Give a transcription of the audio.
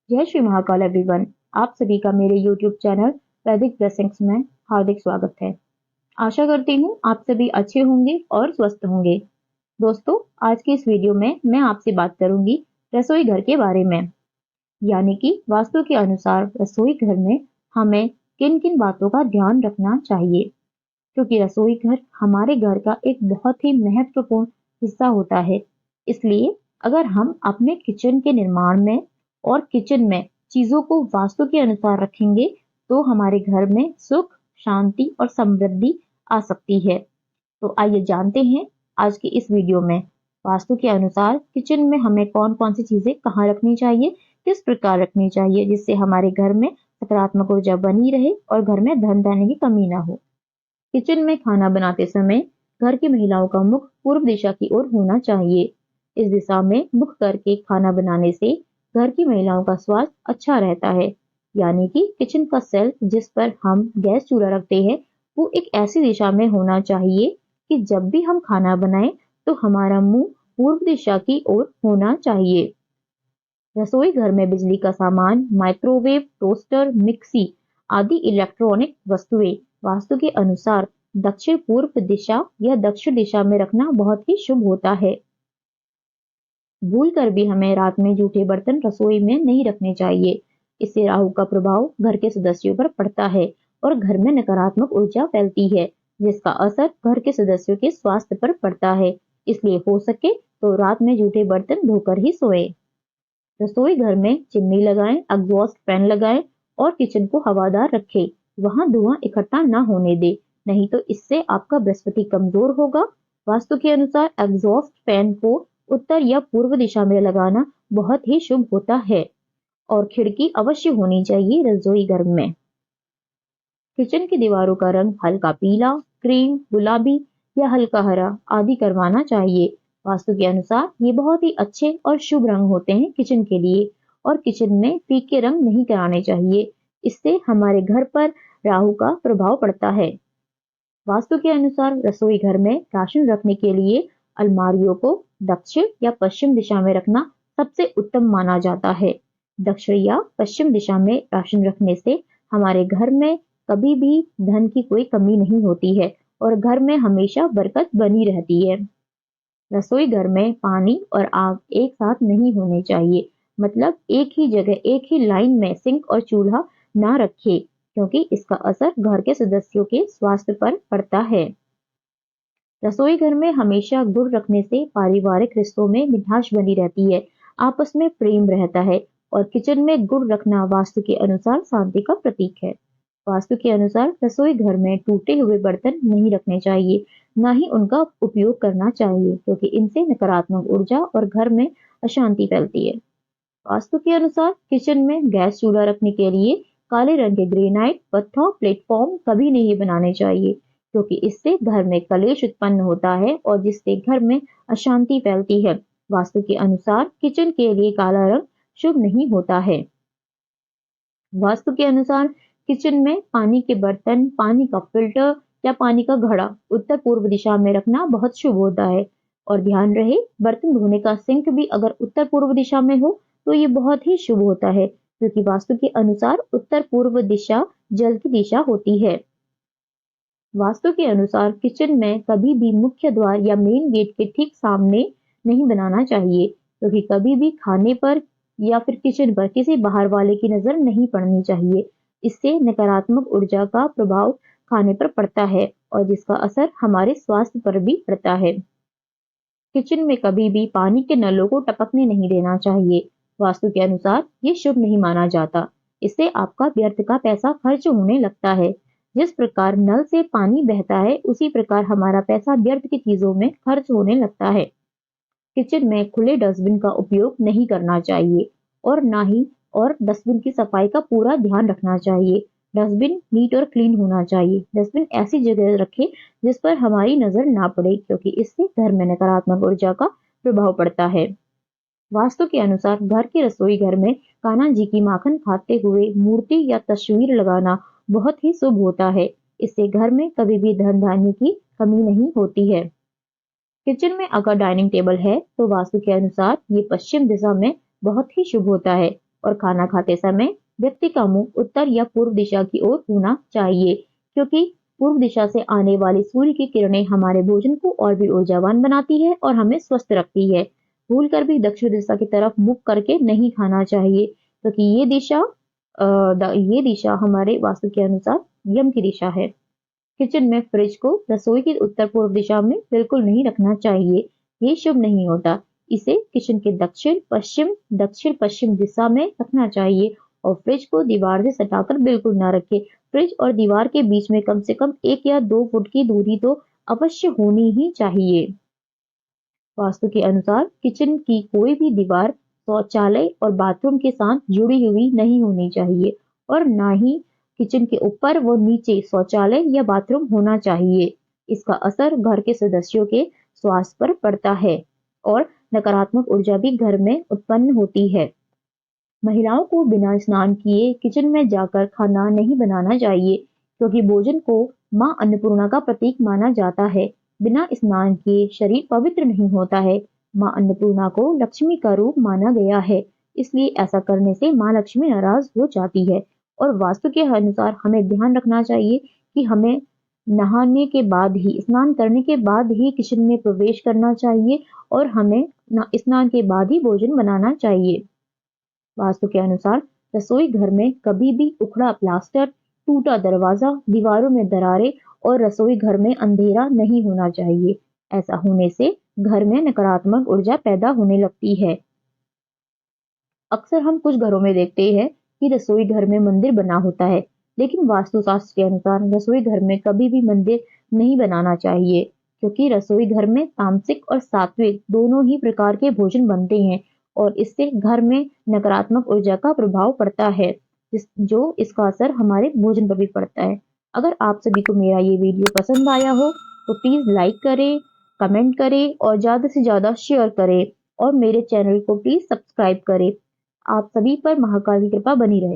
जय श्री महाकाल एवरीवन। आप सभी का मेरे YouTube चैनल वैदिक ब्लेसिंग्स में हार्दिक स्वागत है। आशा करती हूँ आप सभी अच्छे होंगे और स्वस्थ होंगे। दोस्तों, आज की इस वीडियो में मैं आपसे बात करूंगी रसोई घर के बारे में, यानी कि वास्तु के अनुसार रसोई घर में हमें किन किन बातों का ध्यान रखना चाहिए, क्योंकि रसोई घर हमारे घर का एक बहुत ही महत्वपूर्ण हिस्सा होता है। इसलिए अगर हम अपने किचन के निर्माण में और किचन में चीजों को वास्तु के अनुसार रखेंगे तो हमारे घर में सुख, शांति और समृद्धि आ सकती है। तो आइए जानते हैं आज की इस वीडियो में वास्तु के अनुसार किचन में हमें कौन कौन सी चीजें कहाँ रखनी चाहिए, किस प्रकार रखनी चाहिए जिससे हमारे घर में सकारात्मक ऊर्जा बनी रहे और घर में धन धान्य की कमी ना हो। किचन में खाना बनाते समय घर की महिलाओं का मुख पूर्व दिशा की ओर होना चाहिए। इस दिशा में मुख करके खाना बनाने से घर की महिलाओं का स्वास्थ्य अच्छा रहता है। यानी कि किचन का सेल्फ जिस पर हम गैस चूल्हा रखते हैं वो एक ऐसी दिशा में होना चाहिए कि जब भी हम खाना बनाएं तो हमारा मुंह पूर्व दिशा की ओर होना चाहिए। रसोई घर में बिजली का सामान, माइक्रोवेव, टोस्टर, मिक्सी आदि इलेक्ट्रॉनिक वस्तुएं वास्तु के अनुसार दक्षिण पूर्व दिशा या दक्षिण दिशा में रखना बहुत ही शुभ होता है। भूल कर भी हमें रात में जूठे बर्तन रसोई में नहीं रखने चाहिए। इससे राहु का प्रभाव घर के सदस्यों पर पड़ता है और घर में नकारात्मक ऊर्जा फैलती है, जिसका असर घर के सदस्यों के स्वास्थ्य पर पड़ता है। इसलिए हो सके तो रात में जूठे बर्तन धोकर ही सोएं। रसोई घर में चिमनी लगाएं, एग्जॉस्ट फैन लगाएं और किचन को हवादार रखें। वहां धुआं इकट्ठा ना होने दे, नहीं तो इससे आपका बृहस्पति कमजोर होगा। वास्तु के अनुसार एग्जॉस्ट फैन को उत्तर या पूर्व दिशा में लगाना बहुत ही शुभ होता है और खिड़की अवश्य होनी चाहिए रसोई घर में। किचन की दीवारों का रंग हल्का पीला, क्रीम, गुलाबी या हल्का हरा आदि करवाना चाहिए। वास्तु के अनुसार ये बहुत ही अच्छे और शुभ रंग होते हैं किचन के लिए, और किचन में फीके रंग नहीं कराने चाहिए। इससे हमारे घर पर राहु का प्रभाव पड़ता है। वास्तु के अनुसार रसोई घर में राशन रखने के लिए अलमारियों को दक्षिण या पश्चिम दिशा में रखना सबसे उत्तम माना जाता है। दक्षिण या पश्चिम दिशा में राशन रखने से हमारे घर में कभी भी धन की कोई कमी नहीं होती है और घर में हमेशा बरकत बनी रहती है। रसोई घर में पानी और आग एक साथ नहीं होने चाहिए, मतलब एक ही जगह एक ही लाइन में सिंक और चूल्हा ना रखे, क्योंकि इसका असर घर के सदस्यों के स्वास्थ्य पर पड़ता है। रसोई घर में हमेशा गुड़ रखने से पारिवारिक रिश्तों में मिठास बनी रहती है, आपस में प्रेम रहता है और किचन में गुड़ रखना वास्तु के अनुसार शांति का प्रतीक है। वास्तु के अनुसार रसोई घर में टूटे हुए बर्तन नहीं रखने चाहिए, ना ही उनका उपयोग करना चाहिए, क्योंकि इनसे नकारात्मक ऊर्जा और घर में अशांति फैलती है। वास्तु के अनुसार किचन में गैस चूल्हा रखने के लिए काले रंग के ग्रेनाइट पत्थर प्लेटफॉर्म कभी नहीं बनाने चाहिए, क्योंकि इससे घर में कलेश उत्पन्न होता है और जिससे घर में अशांति फैलती है। वास्तु के अनुसार किचन के लिए काला रंग शुभ नहीं होता है। वास्तु के अनुसार किचन में पानी के बर्तन, पानी का फिल्टर या पानी का घड़ा उत्तर पूर्व दिशा में रखना बहुत शुभ होता है। और ध्यान रहे, बर्तन धोने का सिंक भी अगर उत्तर पूर्व दिशा में हो तो ये बहुत ही शुभ होता है, क्योंकि वास्तु के अनुसार उत्तर पूर्व दिशा जल की दिशा होती है। वास्तु के अनुसार किचन में कभी भी मुख्य द्वार या मेन गेट के ठीक सामने नहीं बनाना चाहिए, क्योंकि कभी भी खाने पर या फिर किचन पर किसी बाहर वाले की नजर नहीं पड़नी चाहिए। इससे नकारात्मक ऊर्जा का प्रभाव खाने पर पड़ता है और जिसका असर हमारे स्वास्थ्य पर भी पड़ता है। किचन में कभी भी पानी के नलों को टपकने नहीं देना चाहिए। वास्तु के अनुसार ये शुभ नहीं माना जाता। इससे आपका व्यर्थ का पैसा खर्च होने लगता है। जिस प्रकार नल से पानी बहता है उसी प्रकार हमारा पैसा व्यर्थ की चीजों में खर्च होने लगता है। किचन में खुले डस्टबिन का उपयोग नहीं करना चाहिए और ना ही डस्टबिन की सफाई का पूरा ध्यान रखना चाहिए। डस्टबिन नीट और क्लीन होना चाहिए। डस्टबिन ऐसी जगह रखें जिस पर हमारी नजर ना पड़े, क्योंकि इससे घर में नकारात्मक ऊर्जा का प्रभाव पड़ता है। वास्तु के अनुसार घर की रसोई घर में कान्हा जी की माखन खाते हुए मूर्ति या तस्वीर लगाना बहुत ही शुभ होता है। इससे घर में कभी भी धन धान्य की कमी नहीं होती है। किचन में अगर डाइनिंग टेबल है तो वास्तु के अनुसार ये पश्चिम दिशा में बहुत ही शुभ होता है। और खाना खाते समय व्यक्ति का मुंह उत्तर या पूर्व दिशा की ओर होना चाहिए, क्योंकि पूर्व दिशा से आने वाली सूर्य की किरणें हमारे भोजन को और भी ऊर्जावान बनाती है और हमें स्वस्थ रखती है। भूलकर भी दक्षिण दिशा की तरफ मुख करके नहीं खाना चाहिए, क्योंकि ये दिशा हमारे वास्तु के अनुसार यम की दिशा है। किचन में फ्रिज को रसोई की उत्तर पूर्व दिशा में बिल्कुल नहीं रखना चाहिए, ये शुभ नहीं होता। इसे किचन के दक्षिण पश्चिम दिशा में रखना चाहिए और फ्रिज को दीवार से सटाकर बिल्कुल ना रखें। फ्रिज और दीवार के बीच में कम से कम 1 या 2 फुट की दूरी तो अवश्य होनी ही चाहिए। वास्तु के अनुसार किचन की कोई भी दीवार शौचालय और बाथरूम के साथ जुड़ी हुई नहीं होनी चाहिए और ना ही किचन के ऊपर व नीचे शौचालय या बाथरूम होना चाहिए। इसका असर घर के सदस्यों के स्वास्थ्य पर पड़ता है और नकारात्मक ऊर्जा भी घर में उत्पन्न होती है। महिलाओं को बिना स्नान किए किचन में जाकर खाना नहीं बनाना चाहिए, क्योंकि भोजन को मां अन्नपूर्णा का प्रतीक माना जाता है। बिना स्नान किए शरीर पवित्र नहीं होता है। मां अन्नपूर्णा को लक्ष्मी का रूप माना गया है, इसलिए ऐसा करने से मां लक्ष्मी नाराज हो जाती है। और वास्तु के अनुसार हमें ध्यान रखना चाहिए कि हमें नहाने के बाद ही, स्नान करने के बाद ही किचन में प्रवेश करना चाहिए और हमें स्नान के बाद ही भोजन बनाना चाहिए। वास्तु के अनुसार रसोई घर में कभी भी उखड़ा प्लास्टर, टूटा दरवाजा, दीवारों में दरारें और रसोई घर में अंधेरा नहीं होना चाहिए। ऐसा होने से घर में नकारात्मक ऊर्जा पैदा होने लगती है। अक्सर हम कुछ घरों में देखते हैं कि रसोई घर में मंदिर बना होता है, लेकिन वास्तुशास्त्र के अनुसार रसोई घर में कभी भी मंदिर नहीं बनाना चाहिए, क्योंकि रसोई घर में तामसिक और सात्विक दोनों ही प्रकार के भोजन बनते हैं और इससे घर में नकारात्मक ऊर्जा का प्रभाव पड़ता है, जो इसका असर हमारे भोजन पर भी पड़ता है। अगर आप सभी को मेरा ये वीडियो पसंद आया हो तो प्लीज लाइक करें, कमेंट करें और ज्यादा से ज्यादा शेयर करें और मेरे चैनल को प्लीज सब्सक्राइब करें। आप सभी पर महाकाल की कृपा बनी रहे।